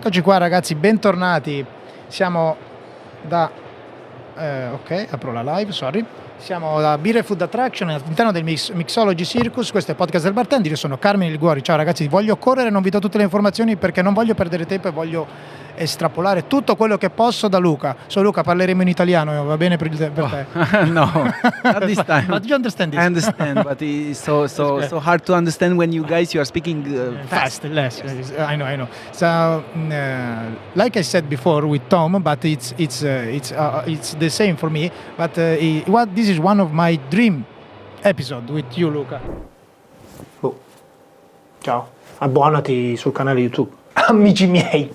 Eccoci qua ragazzi, bentornati. Siamo da... ok, apro la live, sorry. Siamo da Beer and Food Attraction all'interno del Mixology Circus. Questo è Podcast del Bartender, io sono Carmine Liguori. Ciao ragazzi, voglio correre, non vi do tutte le informazioni perché non voglio perdere tempo e voglio estrapolare tutto quello che posso da Luca. Luca, parleremo in italiano, va bene per te? No, not this time. But you understand this? I understand, but it's so hard to understand when you are speaking fast. Less. Yes. I know. So, like I said before with Tom, but it's the same for me. But this is one of my dream episode with you, Luca. Ciao, abbonati sul canale YouTube. Amici miei,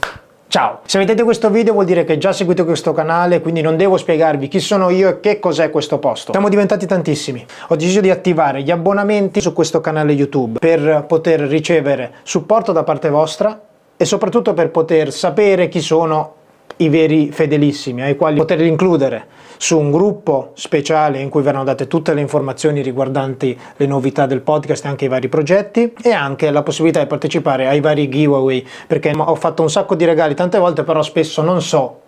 ciao. Se vedete questo video vuol dire che già seguite questo canale, quindi non devo spiegarvi chi sono io e che cos'è questo posto. Siamo diventati tantissimi. Ho deciso di attivare gli abbonamenti su questo canale YouTube per poter ricevere supporto da parte vostra e soprattutto per poter sapere chi sono i veri fedelissimi, ai quali poterli includere su un gruppo speciale in cui verranno date tutte le informazioni riguardanti le novità del podcast e anche i vari progetti, e anche la possibilità di partecipare ai vari giveaway, perché ho fatto un sacco di regali tante volte, però spesso non so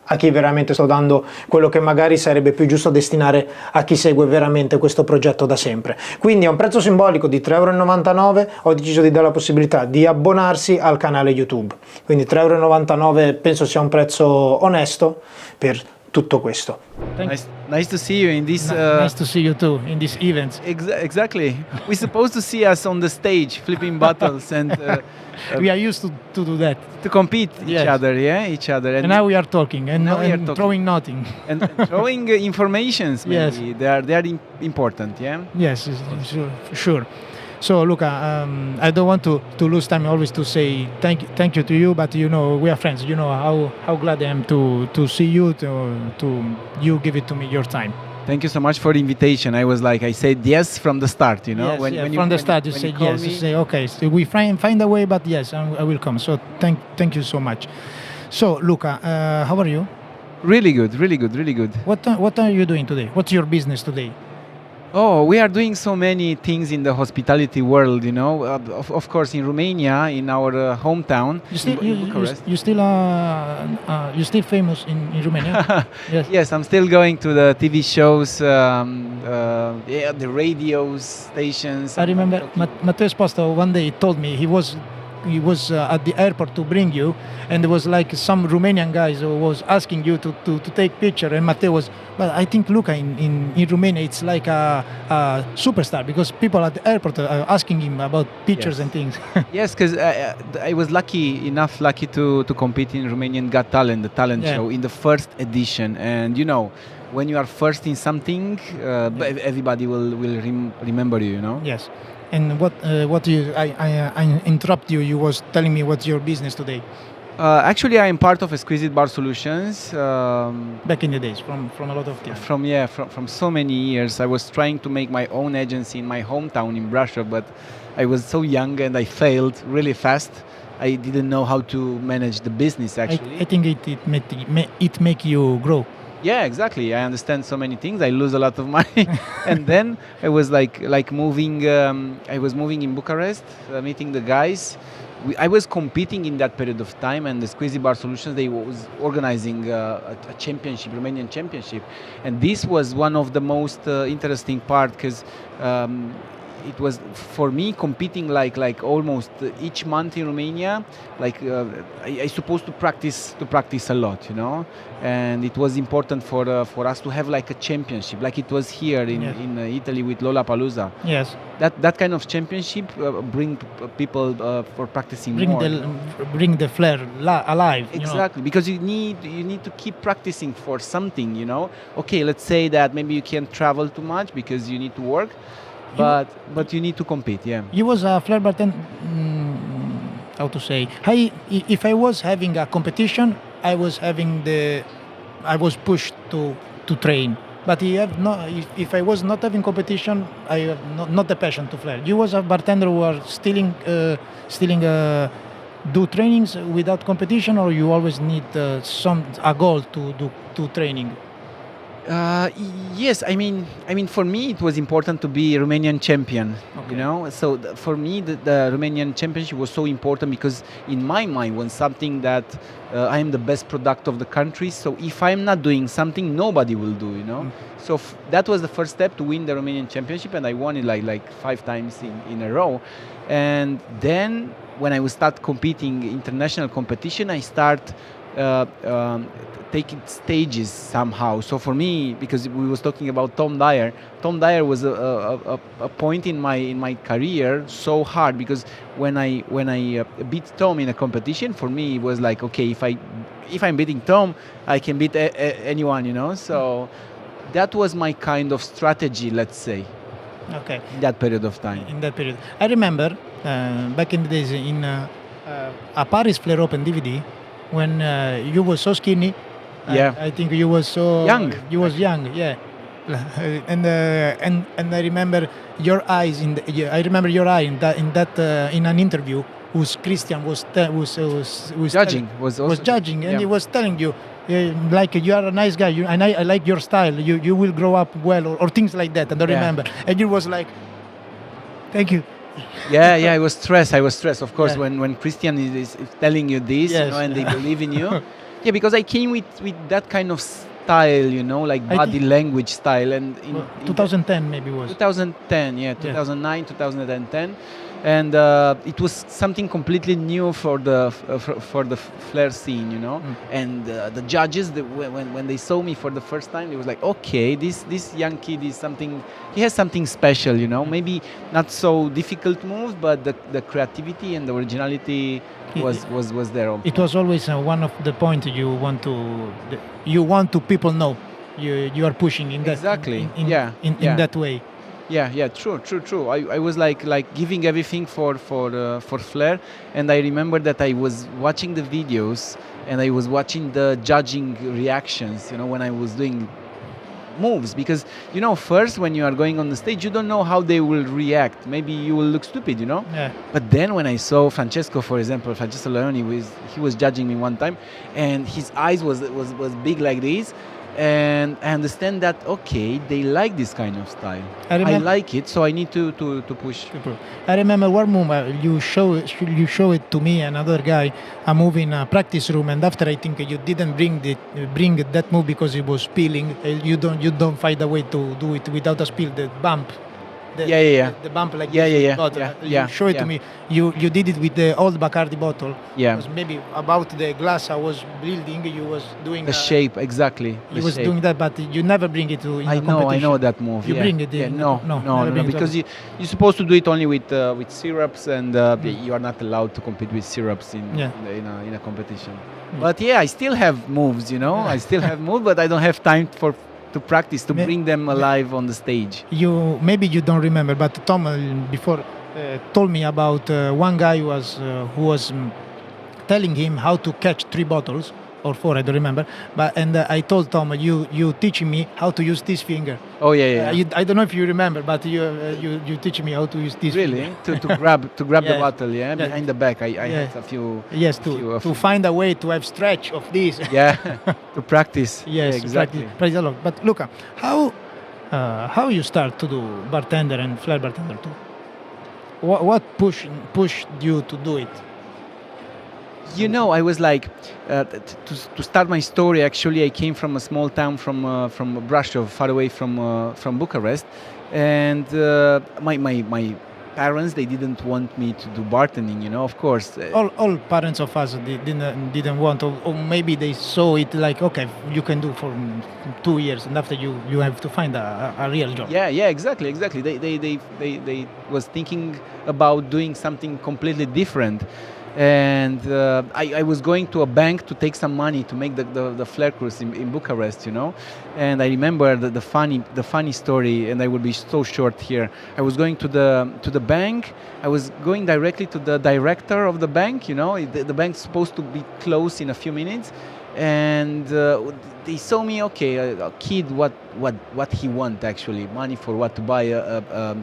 a chi veramente sto dando quello che magari sarebbe più giusto destinare a chi segue veramente questo progetto da sempre. Quindi a un prezzo simbolico di 3,99 € ho deciso di dare la possibilità di abbonarsi al canale YouTube. Quindi 3,99 € penso sia un prezzo onesto per tutto questo. Nice to see you in this. Nice to see you too in this event. Exactly. We're supposed to see us on the stage flipping bottles and. We are used to do that. To compete Yes. each other. And now we are talking and throwing nothing. And throwing informations. Maybe Yes. they are important. Yeah. Yes, sure. So Luca, I don't want to lose time always to say thank you to you, but you know we are friends. You know how glad I am to see you, to you give it to me your time. Thank you so much for the invitation. I said yes from the start. You know, Yes, from the start you said yes. You say okay, so we find a way, but yes, I will come. So thank you so much. So Luca, how are you? Really good. What are you doing today? What's your business today? Oh, we are doing so many things in the hospitality world, you know. Of course, in Romania, in our hometown, in Bucharest. You still famous in Romania? Yes. Yes, I'm still going to the TV shows, the radio stations. I remember Matteo Esposito one day told me he was at the airport to bring you, and there was like some Romanian guys who was asking you to take picture, and Matteo was, but I think Luca in Romania it's like a superstar because people at the airport are asking him about pictures and things. Yes, because I was lucky to compete in Romanian Got Talent, the talent show, in the first edition, and you know, when you are first in something, everybody will remember you, you know. Yes. And what you? I interrupt you. You was telling me what's your business today. Actually, I am part of Exquisite Bar Solutions. Back in the days, from a lot of time. From so many years, I was trying to make my own agency in my hometown in Brașov, but I was so young and I failed really fast. I didn't know how to manage the business. Actually, I think it make you grow. Yeah, exactly. I understand so many things. I lose a lot of money, and then I was like moving. I was moving in Bucharest, meeting the guys. I was competing in that period of time, and the Exquisite Bar Solutions, they was organizing a championship, Romanian championship, and this was one of the most interesting part because. It was for me competing like almost each month in Romania. I supposed to practice a lot, you know, and it was important for us to have like a championship, like it was here in Italy with Lollapalooza. Yes, that kind of championship bring people for practicing bring the flair alive. Exactly, because you need to keep practicing for something, you know. Okay, let's say that maybe you can't travel too much because you need to work. But you need to compete, yeah. You was a flair bartender. How to say? If I was having a competition, I was pushed to train. But if I was not having competition, I have not the passion to flair. You was a bartender who are do trainings without competition, or you always need a goal to do training. Yes, I mean, for me it was important to be Romanian champion. Okay. You know, so for me the Romanian championship was so important because in my mind was something that I am the best product of the country. So if I'm not doing something, nobody will do. You know, so that was the first step to win the Romanian championship, and I won it like 5 times in a row. And then when I would start competing international competition, I start taking stages somehow. So for me, because we was talking about Tom Dyer was a point in my career so hard, because when I beat Tom in a competition, for me it was like, okay, if I'm beating Tom, I can beat anyone, you know. So that was my kind of strategy, let's say. Okay. In that period of time. In that period, I remember back in the days in a Paris Flare Open DVD when you were so skinny. Yeah. I think you was so young. You was young, yeah. And I remember your eyes I remember your eye in an interview. Whose Christian was judging, was judging, and yeah. he was telling you, like, you are a nice guy, and I like your style. You will grow up well, or things like that. And I remember, and you was like, thank you. Yeah, I was stressed. Of course, Yeah. when Christian is telling you this, Yes. you know, and they believe in you. Yeah, because I came with that kind of style, you know, like body language style, and in 2010 maybe was 2010, yeah, 2009, 2010, and it was something completely new for the flare scene, you know. And the judges, when they saw me for the first time, they was like, okay, this young kid is something. He has something special, you know. Maybe not so difficult moves, but the creativity and the originality was there. Also. It was always one of the points you want to people know you are pushing in that exactly in that way. Yeah, true. I was like giving everything for flare, and I remember that I was watching the videos and I was watching the judging reactions, you know, when I was doing moves, because, you know, first when you are going on the stage, you don't know how they will react. Maybe you will look stupid, you know. Yeah. But then when I saw Francesco, for example, Francesco Leoni, he was judging me one time, and his eyes was big like this. And I understand that, okay, they like this kind of style. I like it, so I need to push. I remember one move you show it to me and another guy, a move in a practice room, and after I think you didn't bring that move because it was spilling. You don't find a way to do it without a spill. The bump. The bump like this. You show it to me. You did it with the old Bacardi bottle. Yeah. It was maybe about the glass I was building. You was doing the shape exactly. You was doing that, but you never bring it to. I know that move. You bring it. No, because you're supposed to do it only with syrups, and you are not allowed to compete with syrups in a competition. But I still have moves. You know, I still have moves, but I don't have time to practice, to bring them alive on the stage. Maybe you don't remember, but Tom before told me about one guy who was telling him how to catch 3 bottles or 4, I don't remember. And I told Tom, you teaching me how to use this finger. Oh yeah. I don't know if you remember, but you teach me how to use this. Really? Finger. to grab the bottle, behind the back. I had a few. Yes, to find a way to have stretch of this. Yeah, to practice. Yes, exactly. Practice a lot. But Luca, how you start to do bartender and flare bartender too? What pushed you to do it? You know, I was like, to start my story. Actually, I came from a small town from Brașov, far away from Bucharest, and my parents, they didn't want me to do bartending. You know, of course. All parents of us didn't want, or maybe they saw it like, okay, you can do for 2 years, and after you have to find a real job. Yeah, exactly. They was thinking about doing something completely different. And I was going to a bank to take some money to make the flare cruise in Bucharest, you know. And I remember the funny story, and I will be so short here. I was going to the bank. I was going directly to the director of the bank, you know. The bank's supposed to be closed in a few minutes, and they saw me. Okay, a kid, what he want actually? Money for what? To buy a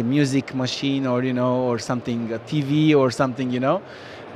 music machine, or, you know, or something, a TV or something, you know.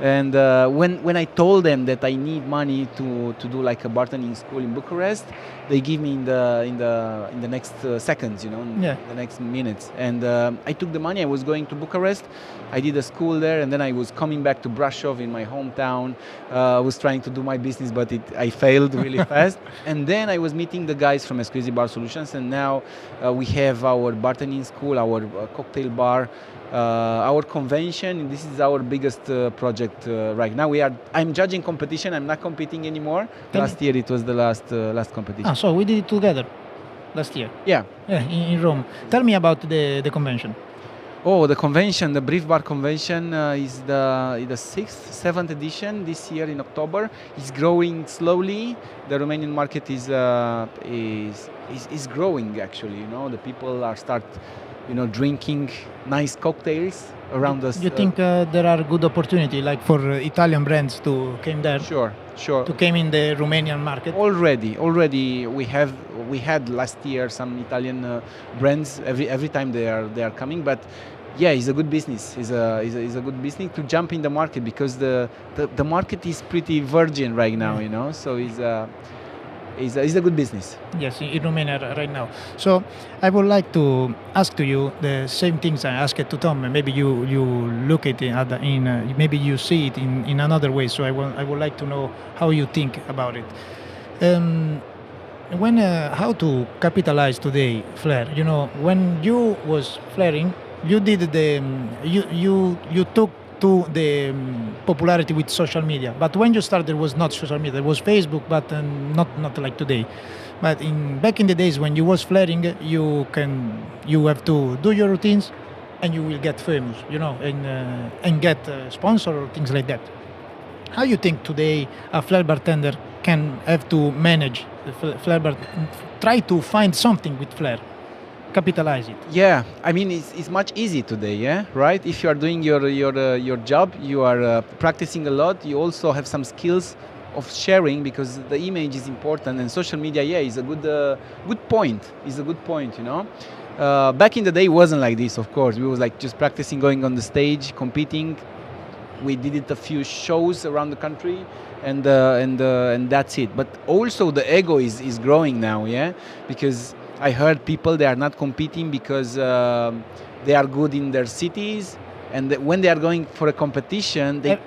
And when I told them that I need money to do like a bartending school in Bucharest, they give me in the next seconds, you know, the next minutes. And I took the money. I was going to Bucharest. I did a school there, and then I was coming back to Brasov in my hometown. I was trying to do my business, but I failed really fast. And then I was meeting the guys from Exclusive Bar Solutions, and now we have our bartending school, our cocktail bar, our convention. This is our biggest project right now. I'm judging competition. I'm not competing anymore. Last year it was the last competition. So we did it together last year. Yeah, in Rome. Tell me about the convention. Oh, the convention, the Brief Bar Convention is the 6th, 7th edition this year in October. It's growing slowly. The Romanian market is growing actually. You know, the people are drinking nice cocktails around us. You think there are good opportunity like for Italian brands to came there? Sure. To came in the Romanian market. Already we had last year some Italian brands. Every time they are coming, but. Yeah, it's a good business. It's a good business to jump in the market because the market is pretty virgin right now, you know. So it's a good business. Yes, in Romania right now. So I would like to ask to you the same things I asked to Tom. Maybe you look at it maybe you see it in another way. So I would like to know how you think about it. How to capitalize today, Flair? You know, when you was flaring. You did you took to the popularity with social media, but when you started, it was not social media. It was Facebook, but not like today. But back in the days when you was flaring, you have to do your routines, and you will get famous, you know, and get sponsor or things like that. How you think today a flair bartender can have to manage the flair try to find something with flair? Capitalize it. Yeah, I mean it's much easier today, yeah, right? If you are doing your job, you are practicing a lot. You also have some skills of sharing because the image is important, and social media, is a good point. Is a good point, you know. Back in the day, it wasn't like this. Of course, we was like just practicing, going on the stage, competing. We did it a few shows around the country, and that's it. But also the ego is growing now, yeah, because. I heard people, they are not competing because they are good in their cities, and when they are going for a competition, they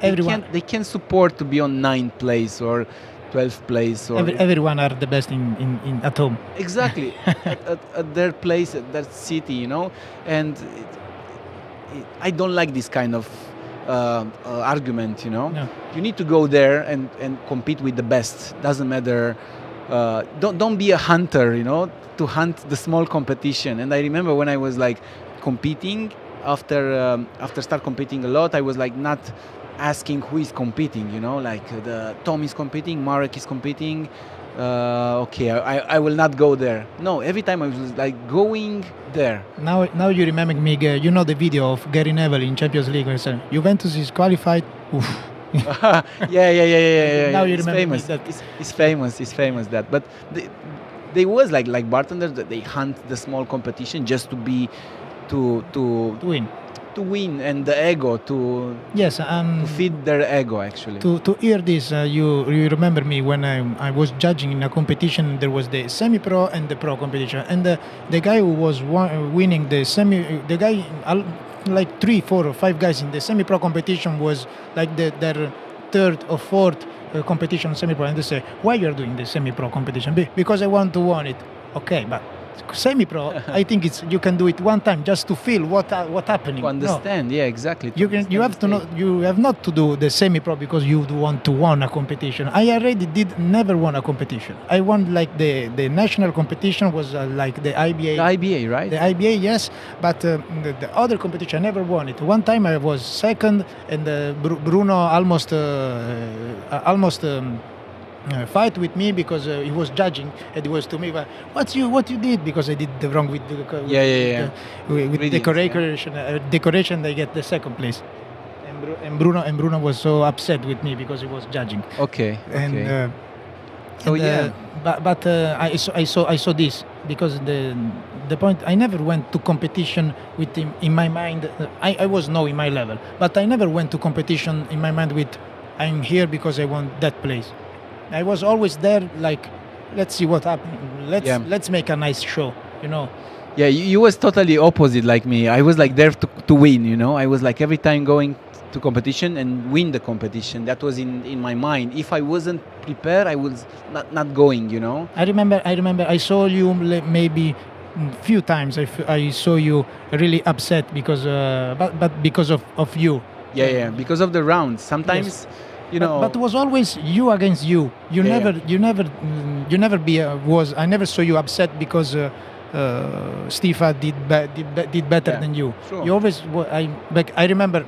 can't support to be on 9th place or 12th place. Or everyone are the best in at home. Exactly, at their place, at their city, you know. And I don't like this kind of argument, you know. No. You need to go there and compete with the best. Doesn't matter. Don't be a hunter, you know, to hunt the small competition. And I remember when I was like competing, after start competing a lot, I was like not asking who is competing, you know, like the Tom is competing, Marek is competing. Okay, I will not go there. No, every time I was like going there. Now you remember me, you know the video of Gary Neville in Champions League where he said Juventus is qualified. Oof. yeah. Now you it's remember famous. That. It's famous that. But they was like bartenders that they hunt the small competition just to be to win, and the ego to feed their ego actually. To hear this, you remember me when I was judging in a competition. There was the semi-pro and the pro competition, and the guy who was winning the guy. Like 3, 4, or 5 guys in the semi-pro competition was like their third or fourth competition semi-pro, and they say, why you are doing the semi-pro competition? Because I want to win it. Okay, but semi-pro, I think you can do it one time just to feel what happening. To understand, yeah, exactly. You have to know. You have not to do the semi-pro because you want to win a competition. I already never won a competition. I won like the national competition was like the IBA. The IBA, right? The IBA, yes, but the other competition I never won it. One time I was second, and Bruno almost. Fight with me because he was judging, and he was to me, what you did, because I did the wrong with with decoration they get the second place, and Bruno was so upset with me because he was judging. Okay. But I saw this because the point, I never went to competition with him in my mind. I was in my level, but I never went to competition in my mind with I'm here because I want that place. I was always there like, let's see what happens. Let's make a nice show, you know. Yeah, you was totally opposite like me. I was like there to win, you know. I was like every time going to competition and win the competition. That was in my mind. If I wasn't prepared, I was not going, you know. I remember I saw you maybe few times. I saw you really upset because but because of you. Yeah, because of the rounds. Sometimes, Yes. you know. But it was always you against you. You never I never saw you upset because Stifa did better than you. Sure. You always I remember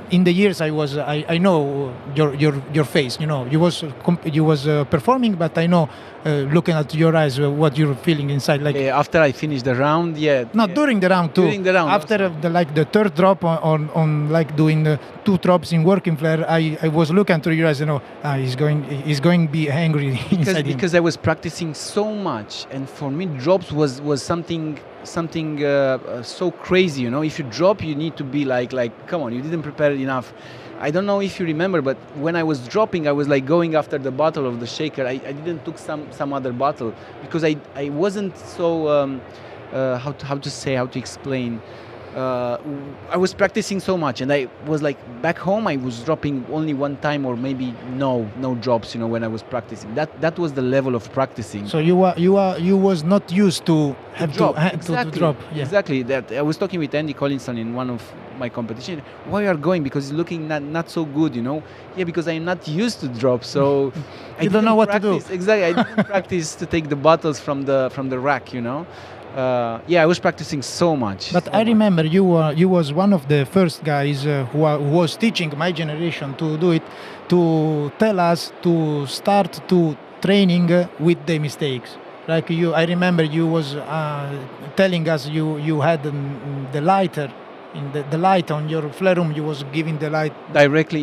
in the years I know your face. You know, you was performing, but I know looking at your eyes what you're feeling inside. Like after I finished the round, during the round too. During the round, after the third drop on like doing the 2 drops in working flare, I was looking through your eyes. You know, he's going to be angry inside him. Because I was practicing so much, and for me drops was something so crazy, you know. If you drop, you need to be like come on, you didn't prepare enough. I don't know if you remember, but when I was dropping, I was like going after the bottle of the shaker. I didn't took some other bottle because I wasn't so how to explain. I was practicing so much, and I was like back home. I was dropping only one time or maybe no drops. You know, when I was practicing, that was the level of practicing. So you was not used to have to drop. Yeah. Exactly. That I was talking with Andy Collinson in one of my competition. Why you are going? Because it's looking not so good. You know. Yeah, because I'm not used to drop. So you don't know what to do. Exactly. I didn't practice to take the bottles from the rack. You know. I was practicing so much. But I remember you was one of the first guys who was teaching my generation to do it, to tell us to start to training with the mistakes. Like you, I remember you was telling us you had the lighter. In the light on your flare room, you was giving the light directly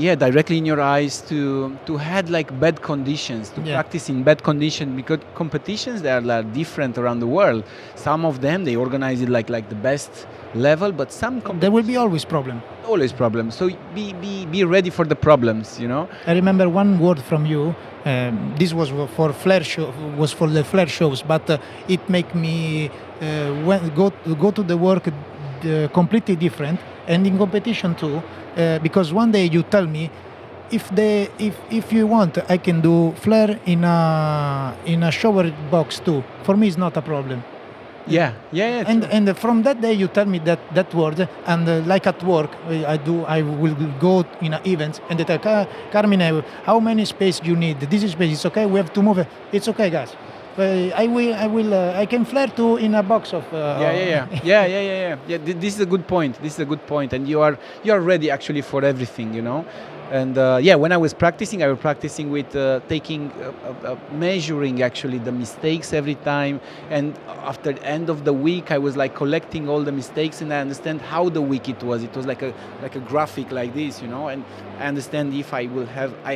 in your eyes to had like bad conditions, to practice in bad conditions, because competitions they are like different around the world. Some of them they organize it like the best level, but some there will be always problem. Always problems. So be ready for the problems, you know. I remember one word from you. This was for flare show, was for the flare shows, but it make me go to the work. Completely different, and in competition too, because one day you tell me if you want I can do flare in a shower box too. For me it's not a problem. Yeah. And from that day you tell me that word, and like at work I will go in events and they tell Carmine, how many space you need? This is space. It's okay. We have to move it. It's okay, guys. I can flare too in a box of. Yeah. This is a good point. And you are ready actually for everything, you know. And when I was practicing with taking measuring actually the mistakes every time. And after the end of the week, I was like collecting all the mistakes, and I understand how the week it was. It was like a graphic like this, you know. And I understand if I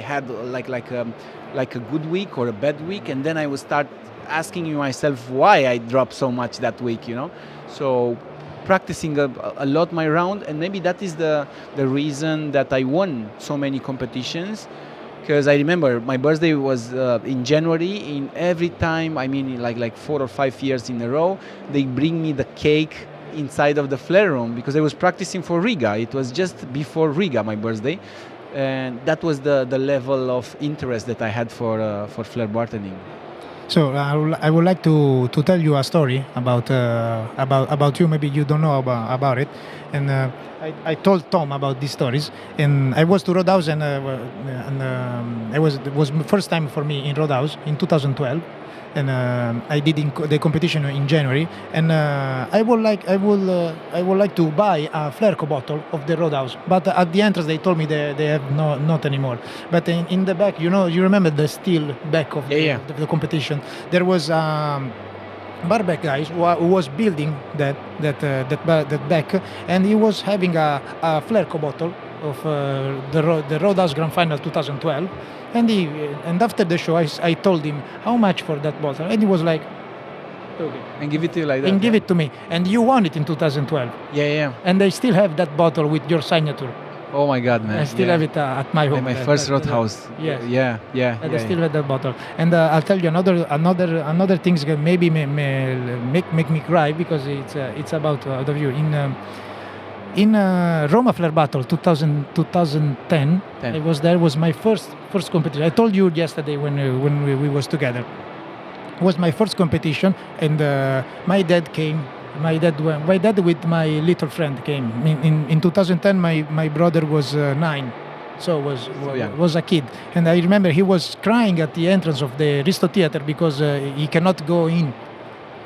had like a good week or a bad week, and then I would start asking myself why I dropped so much that week, you know. So practicing a lot my round, and maybe that is the reason that I won so many competitions, because I remember my birthday was in January. In every time, I mean like 4 or 5 years in a row, they bring me the cake inside of the flare room, because I was practicing for Riga. It was just before Riga, my birthday. And that was the level of interest that I had for flare bartending. So I would like to tell you a story about you. Maybe you don't know about it. And I told Tom about these stories. And I was to Roadhouse, and it was the first time for me in Roadhouse in 2012. And I did the competition in January, and I would like to buy a Flerco bottle of the Roadhouse, but at the entrance they told me they have not anymore. But in the back, you remember the steel back of the competition. There was barback guys who was building that back, and he was having a Flerco bottle of the Roadhouse Grand Final 2012. And after the show, I told him how much for that bottle, and he was like, took it. And give it to you like that. And give it to me. And you won it in 2012. Yeah, yeah. And I still have that bottle with your signature. Oh my God, man. I still yeah. have it at my home. My first roadhouse. Yes. Yeah. I still have that bottle. And I'll tell you another things that maybe may make me cry, because it's about the view in Roma Flair Battle 2010. I was there. Was my first competition. I told you yesterday when we was together. It was my first competition, and my dad came. My dad with my little friend came. In 2010, my brother was 9, so was a kid. And I remember he was crying at the entrance of the Risto Theater because he cannot go in.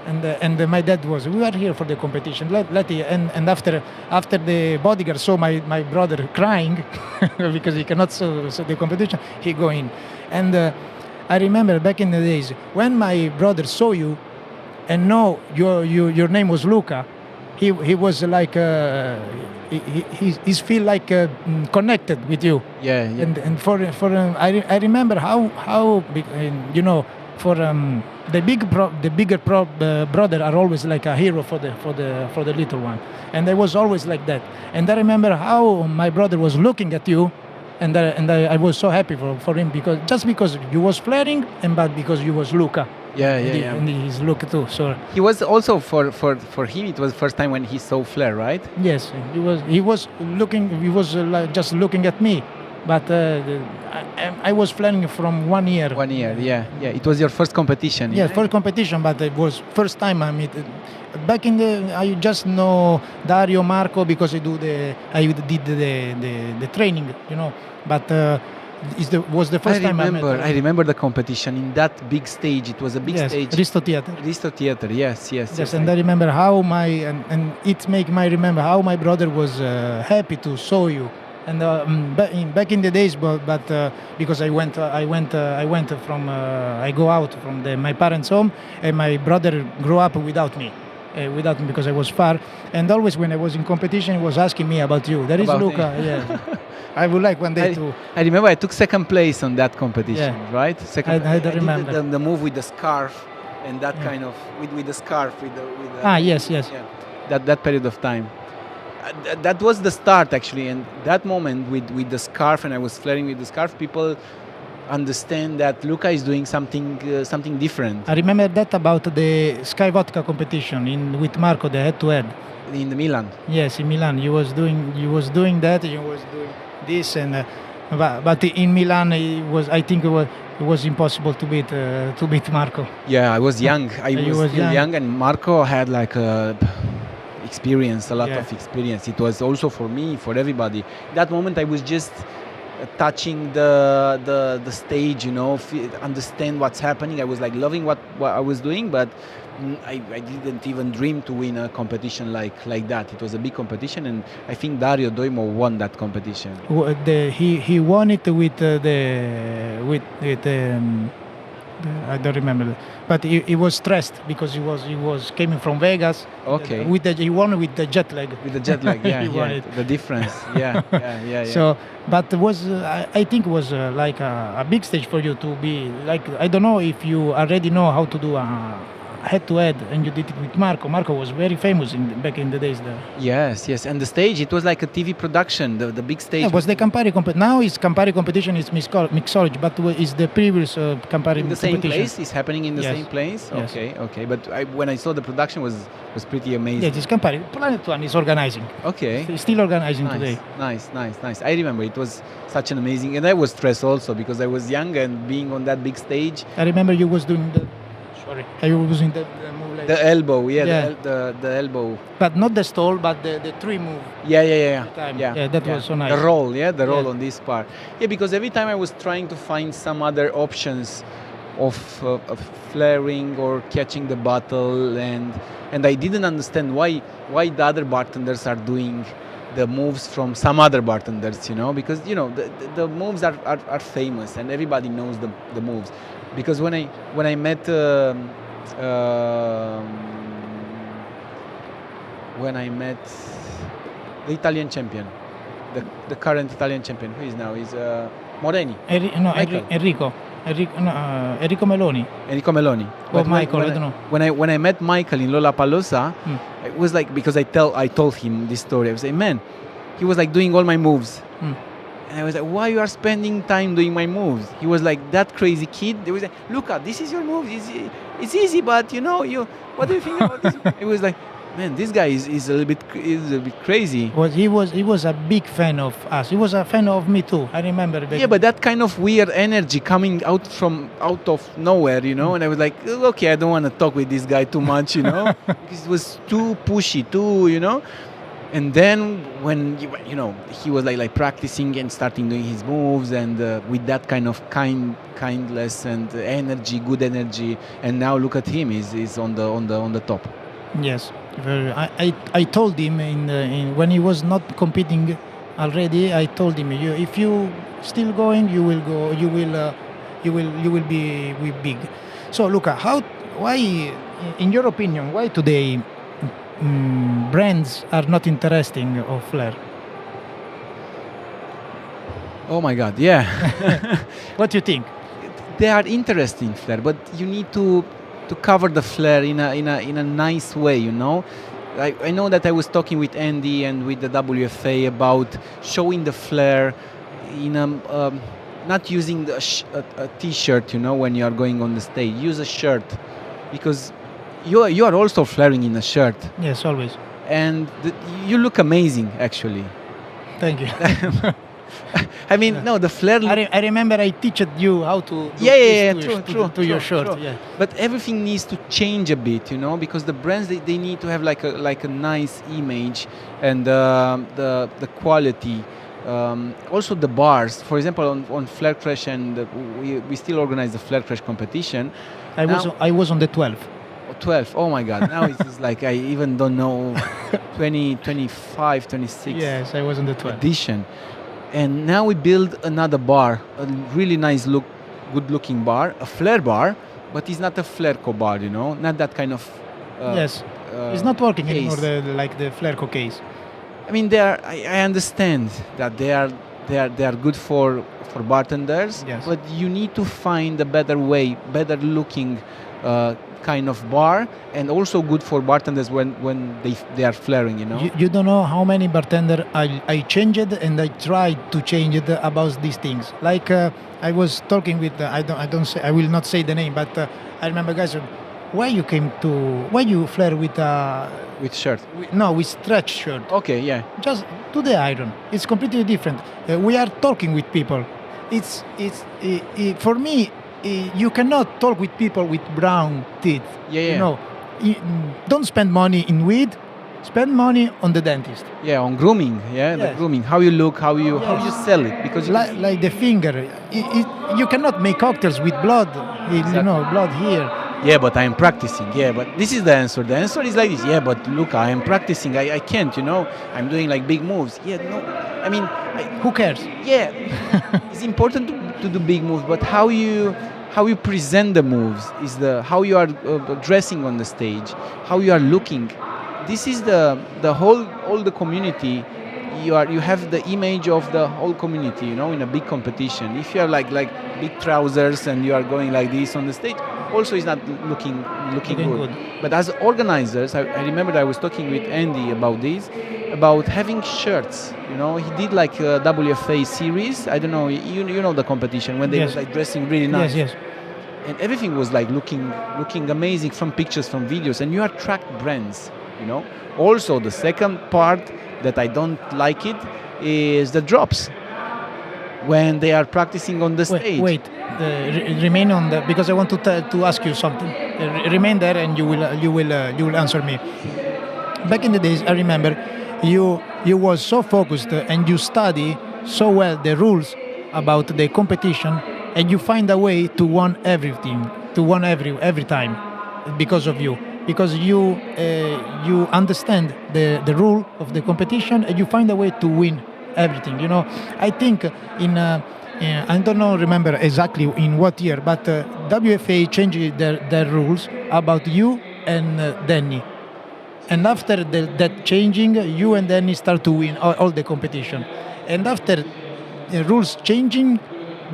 And my dad we are here for the competition. And after the bodyguard saw my brother crying because he cannot see the competition, he go in. And I remember back in the days when my brother saw you and know your name was Luca, he was like he's feel like connected with you. Yeah. And for I remember how for the bigger brother are always like a hero for the little one, and I was always like that. And I remember how my brother was looking at you, and I was so happy for him, because you was flaring, but because you was Luca. And he's Luca too. So he was also for him. It was the first time when he saw Flair, right? Yes, he was looking. He was just looking at me. But I was flaring from 1 year. 1 year, yeah. It was your first competition. Yes, first competition, but it was first time I meet. Back in I just know Dario, Marco, because I did the training, But was the first time I met. I remember the competition in that big stage. It was a big stage. Risto Theater. Risto Theater, yes. And I remember how and it make me remember how my brother was happy to saw you. And back in the days, but because I go out from my parents' home, and my brother grew up without me because I was far. And always when I was in competition, he was asking me about you. There is Luca. Yeah. I would like one day to. I remember I took second place on that competition, right? Second. I don't remember did the move with the scarf and that kind of with the scarf with the. Yes. Yeah. That period of time. That was the start, actually, and that moment with the scarf, and I was flaring with the scarf, people understand that Luca is doing something different. I remember that about the Sky Vodka competition with Marco, the head-to-head. In Milan. Yes, in Milan, you was doing that, you was doing this, and but in Milan, I think it was impossible to beat Marco. Yeah, I was young. I was still young, and Marco had like a lot of experience. It was also for me, for everybody. That moment I was just touching the stage, understand what's happening. I was like loving what I was doing, but I didn't even dream to win a competition like that. It was a big competition, and I think Dario Doimo won that competition. He won it with I don't remember, but he was stressed because he was coming from Vegas. Okay. He won with the jet lag. With the jet lag, yeah, he won it. The difference, yeah. So, but I think it was like a big stage for you to be like. I don't know if you already know how to do a head-to-head, and you did it with Marco. Marco was very famous back in the days there. Yes, and the stage, it was like a TV production, the big stage. Yeah, it was the Campari competition. Now it's Campari competition, it's Mixology, but it's the previous Campari competition. In the same place? It's happening in the same place? Yes. Okay. But when I saw the production, was pretty amazing. Yes, it's Campari. Planet One is organizing. Okay. It's still organizing today. Nice. I remember it was such an amazing, and I was stressed also because I was young and being on that big stage. I remember you was doing I was in the move like the elbow, the elbow. But not the stall, but the tree move. Yeah. That was so nice. The roll on this part. Yeah, because every time I was trying to find some other options of flaring or catching the bottle, and I didn't understand why the other bartenders are doing the moves from some other bartenders, because the moves are famous and everybody knows the moves. Because when I met the Italian champion, the current Italian champion, who is now is Moreni. Enrico. Enrico Meloni. Enrico Meloni. Or But Michael, I don't know. When I met Michael in Lollapalooza, Mm. it was like, because I told him this story. I was like, man, he was like doing all my moves. Mm. And I was like, why you are spending time doing my moves? He was like that crazy kid. He was like, Luca, this is your move. It's easy, but what do you think about this? It was like, man, this guy is a little bit crazy. He was a big fan of us. He was a fan of me too. I remember. Yeah, but that kind of weird energy coming out of nowhere, and I was like, okay, I don't want to talk with this guy too much, because it was too pushy, And then when he was like practicing and starting doing his moves, and with that kind of kindness and energy, good energy, and now look at him, is on the top. Yes, I told him when he was not competing already. I told him, if you still going, you will go. You will be big. So Luca, why, in your opinion, why today brands are not interesting of flair? Oh my God, yeah. What do you think? They are interesting flair, but you need to cover the flair in a nice way, I know that I was talking with Andy and with the WFA about showing the flair in not using a t-shirt, when you are going on the stage. Use a shirt, because you are also flaring in a shirt. Yes, always. And you look amazing, actually. Thank you. I mean, no, the flair. I remember I teached you how to do true, to your shirt. True. Yeah. But everything needs to change a bit, because the brands they need to have like a nice image, and the quality. Also the bars, for example, on Flare Crash, and we still organize the Flare Crash competition. I was on the 12th. 12. Oh my God! Now it's like I even don't know. 20, 25, 26. Yes, I was on the 12th edition. And now we build another bar, a really nice good-looking bar, a flare bar, but it's not a Flareco bar, not that kind of. Yes, it's not working case. anymore like the Flareco case. I mean, I understand that they are good for bartenders, yes. But you need to find a better way, better looking kind of bar, and also good for bartenders when they are flaring, You don't know how many bartender I changed, and I tried to change it about these things. Like I was talking with I will not say the name, but I remember guys, why you flare with shirt? With stretch shirt. Okay, yeah. Just do the iron. It's completely different. We are talking with people. It's for me. You cannot talk with people with brown teeth. Yeah. Don't spend money in weed. Spend money on the dentist. Yeah, on grooming. Yeah, yes. The grooming. How you look, how you sell it, because like the finger. You cannot make cocktails with blood. Exactly. Blood here. Yeah, but I am practicing. Yeah, but this is the answer. The answer is like this. Yeah, but look, I am practicing. I can't. I'm doing like big moves. Yeah, no. I mean, who cares? Yeah, it's important to do big moves, but how you present the moves is how you are dressing on the stage, how you are looking. This is all the community. You have the image of the whole community, in a big competition. If you have like big trousers and you are going like this on the stage, also it's not looking good. But as organizers, I remember I was talking with Andy about this, about having shirts. He did like a WFA series. I don't know, you know the competition when they was like dressing really nice. Yes. And everything was like looking amazing from pictures, from videos, and you attract brands. Also, the second part that I don't like it is the drops when they are practicing on the stage. Wait. Remain on because I want to ask you something. Remain there, and you will answer me. Back in the days, I remember you was so focused and you study so well the rules about the competition, and you find a way to win everything, to win every time, because of you. Because you understand the rule of the competition, and you find a way to win everything. I think I don't know, remember exactly in what year, but WFA changed their rules about you and Danny. And after that changing, you and Danny start to win all the competition. And after the rules changing,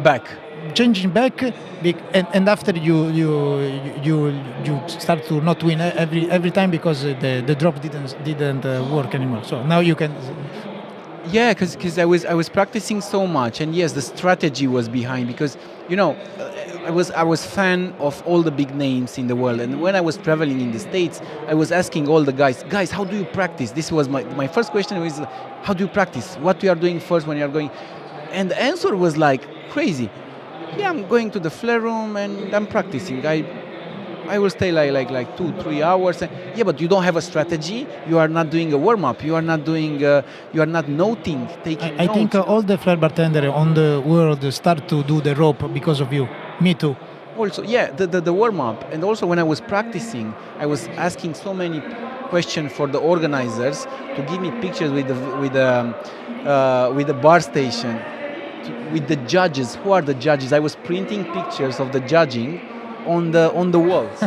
back changing back, and after you start to not win every time because the drop didn't work anymore. So now you can. Yeah, because I was practicing so much, and yes, the strategy was behind, because I was fan of all the big names in the world, and when I was traveling in the States, I was asking all the guys, how do you practice? This was my first question was, how do you practice? What you are doing first when you are going? And the answer was like crazy. Yeah, I'm going to the flare room and I'm practicing. I will stay like 2-3 hours. Yeah, but you don't have a strategy. You are not doing a warm up. You are not doing. You are not noting. Taking. I think all the flare bartender on the world start to do the rope because of you. Me too. Also, yeah, the warm up, and also when I was practicing, I was asking so many questions for the organizers to give me pictures with the bar station, with the judges. Who are the judges? I was printing pictures of the judging on the walls.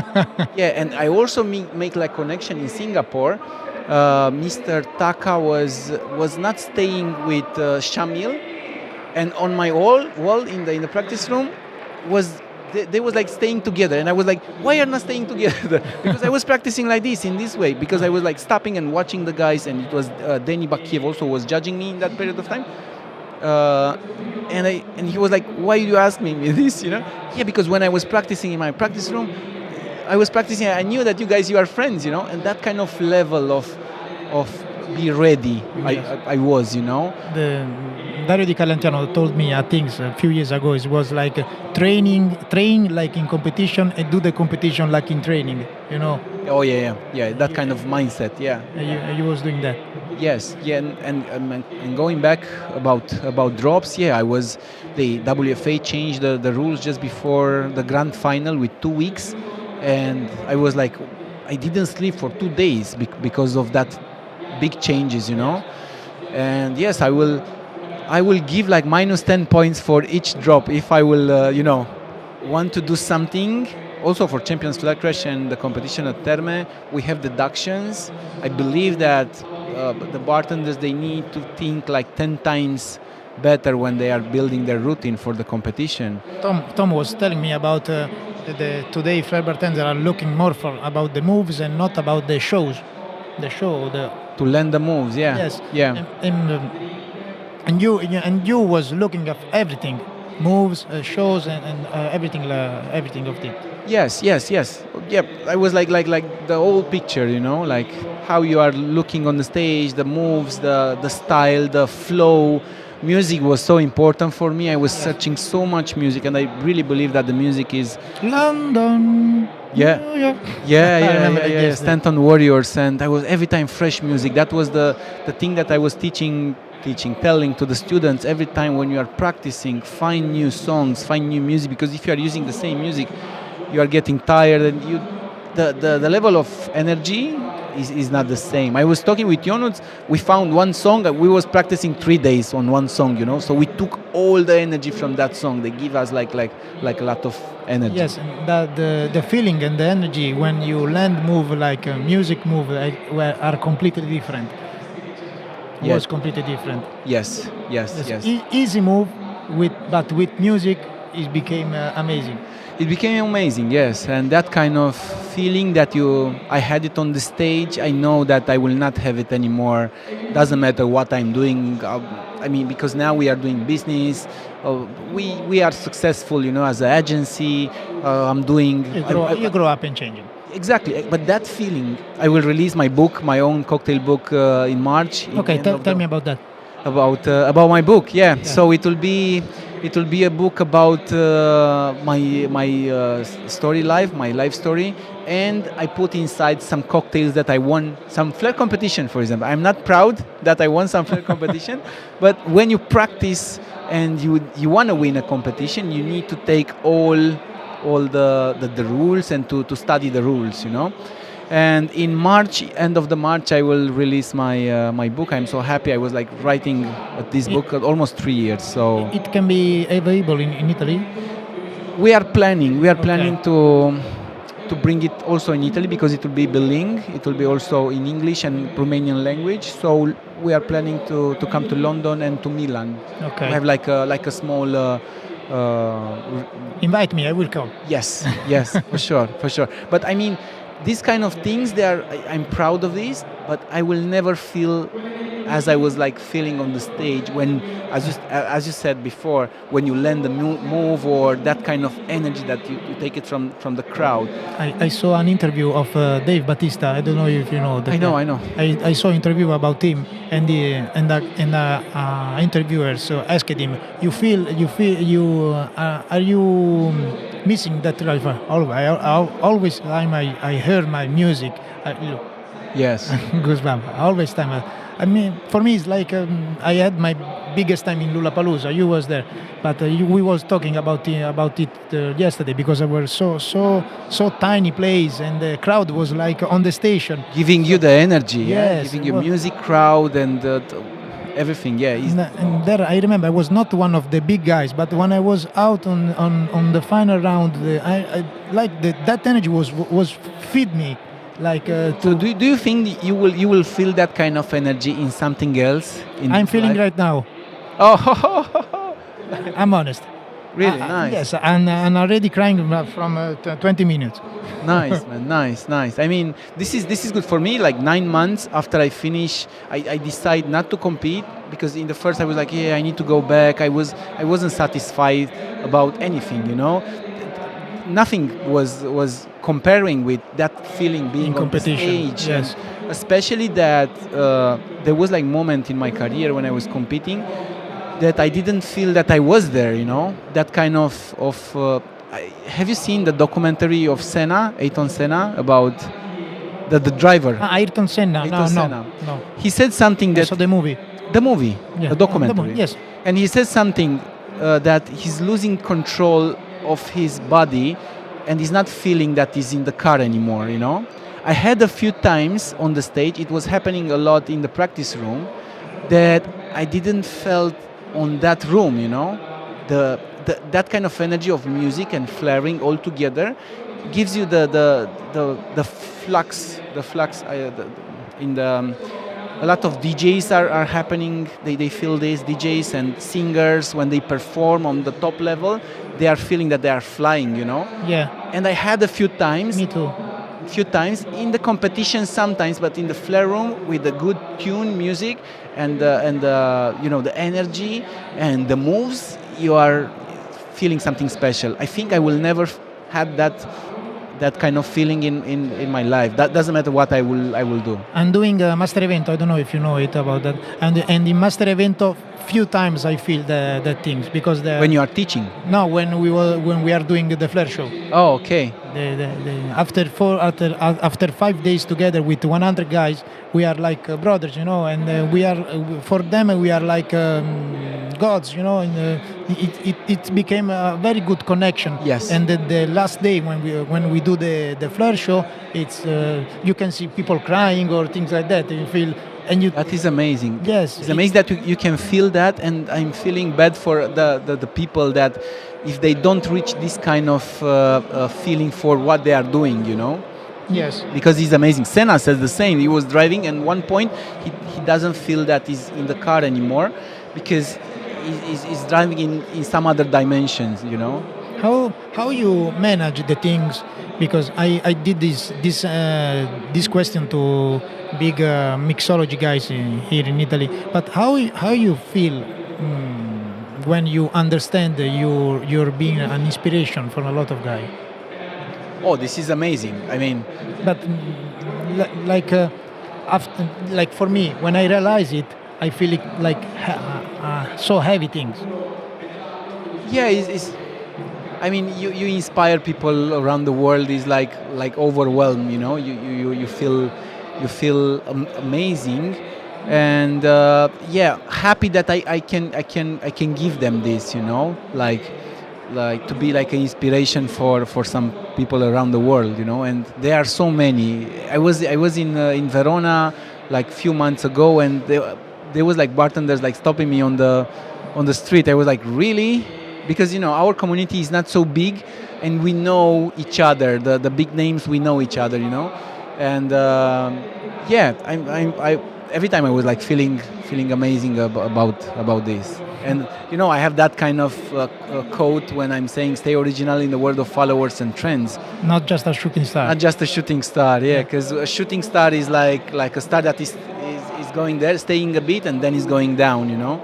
Yeah, and I also make like connection in Singapore. Mr. Taka was not staying with Shamil, and on my wall in the practice room they was like staying together, and I was like, why are not staying together? Because I was practicing like this, in this way, because I was like stopping and watching the guys, and it was Denny Bakiev also was judging me in that period of time. And he was like, why you ask me this, Yeah, because when I was practicing in my practice room, I knew that you are friends, and that kind of level of be ready, yes. I was, Dario Di Calentiano told me, I think a few years ago, it was like train like in competition and do the competition like in training, Oh yeah, that kind of mindset, yeah. You was doing that. Yes, yeah, and going back about drops, yeah, the WFA changed the rules just before the grand final with 2 weeks, and I was like, I didn't sleep for 2 days because of that big changes, And yes, I will give like minus 10 points for each drop if I will, want to do something. Also for Champions Flag Crash and the competition at Terme, we have deductions. I believe that the bartenders, they need to think like 10 times better when they are building their routine for the competition. Tom was telling me about today flare bartenders are looking more about the moves and not about the shows. To learn the moves, yeah. Yes. Yeah. And you was looking at everything, moves, shows, and everything of it. Yes. Yeah, I was like the whole picture, like how you are looking on the stage, the moves, the style, the flow. Music was so important for me. I was searching so much music, and I really believe that the music is London. Yeah. New York. Yeah. Stanton Warriors, and I was every time fresh music. That was the thing that I was telling to the students every time when you are practicing. Find new songs, find new music, because if you are using the same music, you are getting tired, and the level of energy is not the same. I was talking with Jonuts. We found one song. We was practicing 3 days on one song, So we took all the energy from that song. They give us like a lot of energy. Yes, and the feeling and the energy when you land move like a music move are completely different. Yes. Was completely different. Yes. Easy move but with music, it became amazing. It became amazing, yes, and that kind of feeling that I had it on the stage, I know that I will not have it anymore. Doesn't matter what I'm doing. Because now we are doing business, we are successful, as an agency. I'm doing. You grow up and changing. Exactly, but that feeling, I will release my book, my own cocktail book in March. Okay, tell me about that. About my book, yeah. So it will be a book about my story life, my life story, and I put inside some cocktails that I won, some flair competition, for example. I'm not proud that I won some flair competition, but when you practice and you want to win a competition, you need to take all the rules and to study the rules, And in March, end of the March, I will release my book. I'm so happy. I was like writing this book almost 3 years. So it can be available in Italy. We are planning to bring it also in Italy, because it will be bilingual. It will be also in English and Romanian language. So we are planning to come to London and to Milan. Okay. We have like a small Invite me, I will come. Yes, yes, for sure, for sure. But I mean, these kind of things, I'm proud of this, but I will never feel as I was like feeling on the stage when, as you said before, when you land the move or that kind of energy that you take it from the crowd. I saw an interview of Dave Bautista. I don't know if you know. I know. I saw an interview about him, and the interviewer asked him, are you missing that driver? Always time I hear my music. Yes. Goosebumps. Always time. I mean, for me, it's like I had my biggest time in Lollapalooza. You was there, but we was talking about it yesterday because I was so tiny place, and the crowd was like on the station, giving you the energy. Yes, giving you music, crowd, and everything. Yeah. And there, I remember I was not one of the big guys, but when I was out on the final round, I like that energy was feed me. So do you think you will feel that kind of energy in something else? I'm feeling life right now. Oh, I'm honest. Really nice. Yes, and already crying from 20 minutes. Nice, man. Nice. I mean, this is good for me. Like 9 months after I finish, I decide not to compete because in the first I was like, I need to go back. I wasn't satisfied about anything, you know. Nothing was comparing with that feeling being in competition. On the stage. Yes. Especially that there was like moment in my career when I was competing that I didn't feel that I was there, you know. That kind of have you seen the documentary of Ayrton Senna, about the driver? Ayrton Senna. No. He said something that. I saw the movie. The movie, yeah. The documentary. Yes. And he said something that he's losing control of his body and he's not feeling that he's in the car anymore, you know. I had a few times on the stage, it was happening a lot in the practice room, that I didn't felt on that room, you know. That kind of energy of music and flaring all together gives you the flux in the a lot of DJs are happening. They feel this, DJs and singers, when they perform on the top level, they are feeling that they are flying, you know. Yeah. And I had a few times. Me too. Few times in the competition sometimes, but in the flare room with the good tune music and you know, the energy and the moves, you are feeling something special. I think I will never had that kind of feeling in my life. That doesn't matter what I will do. I'm doing a Master Evento. I don't know if you know it about that. And in Master Evento, few times I feel the things because when you are teaching. No, when we are doing the flare show. Oh, okay. After 5 days together with 100 guys, we are like brothers, you know, and we are for them we are like gods, you know. And it became a very good connection. Yes. And the last day when we do the flare show, it's you can see people crying or things like that. You feel. That is amazing. Yes. It's amazing that you can feel that, and I'm feeling bad for the people that if they don't reach this kind of feeling for what they are doing, you know. Yes. Because he's amazing. Senna says the same. He was driving and one point he doesn't feel that he's in the car anymore because he's driving in some other dimensions, you know. How you manage the things? Because I did this question to big mixology guys here in Italy. But how you feel when you understand you're being an inspiration for a lot of guys? Oh, this is amazing. I mean, but like for me, when I realize it, I feel it like so heavy things. Yeah, it's I mean, you inspire people around the world. Is like overwhelmed, you know. You feel amazing, and happy that I can give them this, you know, like to be like an inspiration for some people around the world, you know. And there are so many. I was in Verona like few months ago, and there was like bartenders like stopping me on the street. I was like, really? Because, you know, our community is not so big and we know each other, the big names, we know each other, you know. And I every time I was like feeling feeling amazing about this. And you know, I have that kind of quote when I'm saying stay original in the world of followers and trends. Not just a shooting star. Not just a shooting star, yeah, because a shooting star is like a star that is going there, staying a bit, and then is going down, you know.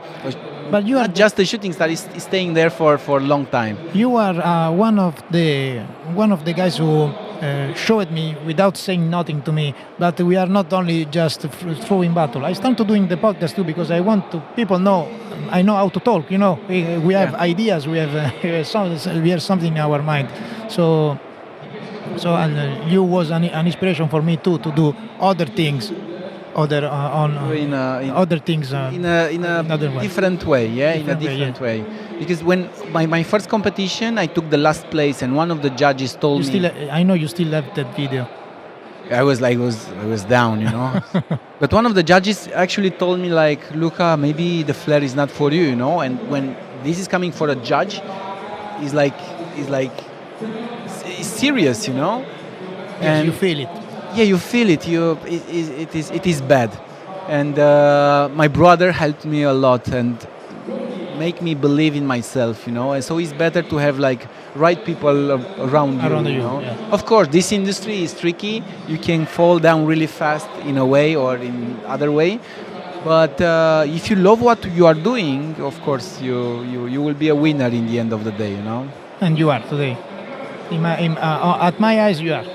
But you are not just a shooting star; is staying there for a long time. You are one of the guys who showed me without saying nothing to me. But we are not only just throwing battle. I started doing the podcast too because I want to people know. I know how to talk. You know, we have ideas. We have something in our mind. So you was an inspiration for me too to do other things. Other things in a different way, way. Because when my first competition, I took the last place, and one of the judges told me. I know you still have that video. I was down, you know. But one of the judges actually told me, like, Luca, maybe the flair is not for you, you know. And when this is coming for a judge, it's serious, you know. Yes, and you feel it. Yeah, you feel it. It is bad, and my brother helped me a lot and make me believe in myself, you know. And so it's better to have like right people around you. You know? Yeah. Of course, this industry is tricky. You can fall down really fast in a way or in other way. But if you love what you are doing, of course, you will be a winner in the end of the day, you know. And you are today. At my eyes, you are.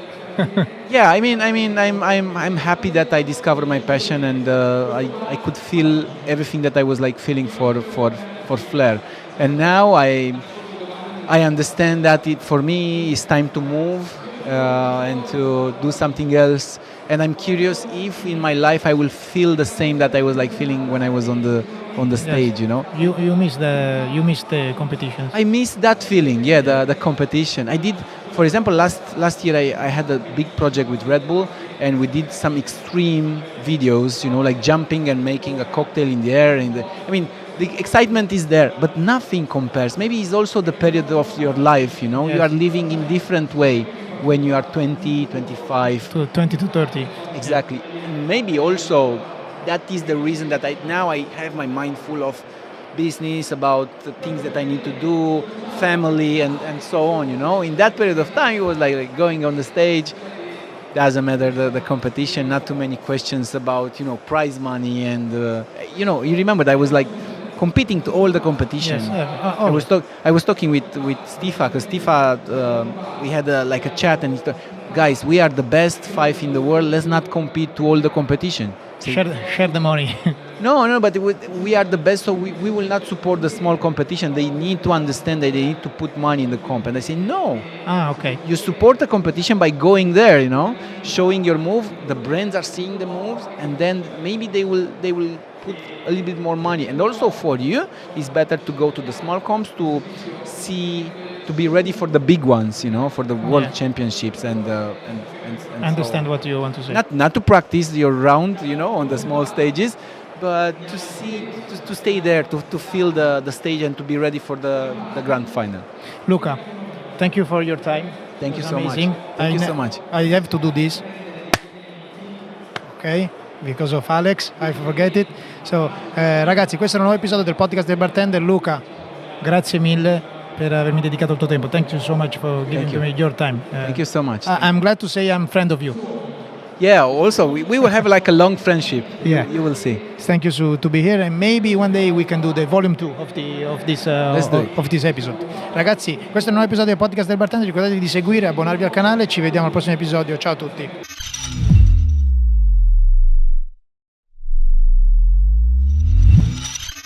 Yeah, I mean, I'm happy that I discovered my passion, and I could feel everything that I was like feeling for flair, and now I understand that for me it's time to move and to do something else, and I'm curious if in my life I will feel the same that I was like feeling when I was on the stage, yes. You know. You miss the competition. I miss that feeling, the competition. I did. For example, last year I had a big project with Red Bull, and we did some extreme videos, you know, like jumping and making a cocktail in the air. The excitement is there, but nothing compares. Maybe it's also the period of your life, you know. Yes. You are living in different way when you are 20, 25. To 20 to 30. Exactly. And maybe also that is the reason that I have my mind full of business, about the things that I need to do, family, and so on, you know. In that period of time, it was like going on the stage, doesn't matter the competition, not too many questions about, you know, prize money, and you know, you remember that I was like competing to all the competition. Yes, I was talking with Stifa, because Stifa, we had like a chat, and he said, guys, we are the best 5 in the world, let's not compete to all the competition. Share the money. No, but we are the best, so we will not support the small competition. They need to understand that they need to put money in the comp. And I say, no. Okay. You support the competition by going there, you know, showing your move. The brands are seeing the moves, and then maybe they will put a little bit more money. And also for you, it's better to go to the small comps to be ready for the big ones, you know, for the world championships and understand what you want to say. Not to practice your round, you know, on the small stages, but to stay there, to feel the stage, and to be ready for the grand final. Luca, thank you for your time. Thank you so much. Thank you so much. I have to do this. Ok? Because of Alex, I forget it. So, ragazzi, questo è un nuovo episodio del podcast del Bartender. Luca, grazie mille per avermi dedicato il tuo tempo. Thank you so much for giving me your time. Thank you so much. I'm glad to say I'm a friend of you. Yeah, also, we will have like a long friendship. Yeah. You will see. Thank you to be here, and maybe one day we can do the volume 2 of this episode. Ragazzi, questo è un nuovo episodio del podcast del Bartender. Ricordatevi di seguire, abbonarvi al canale. Ci vediamo al prossimo episodio. Ciao a tutti.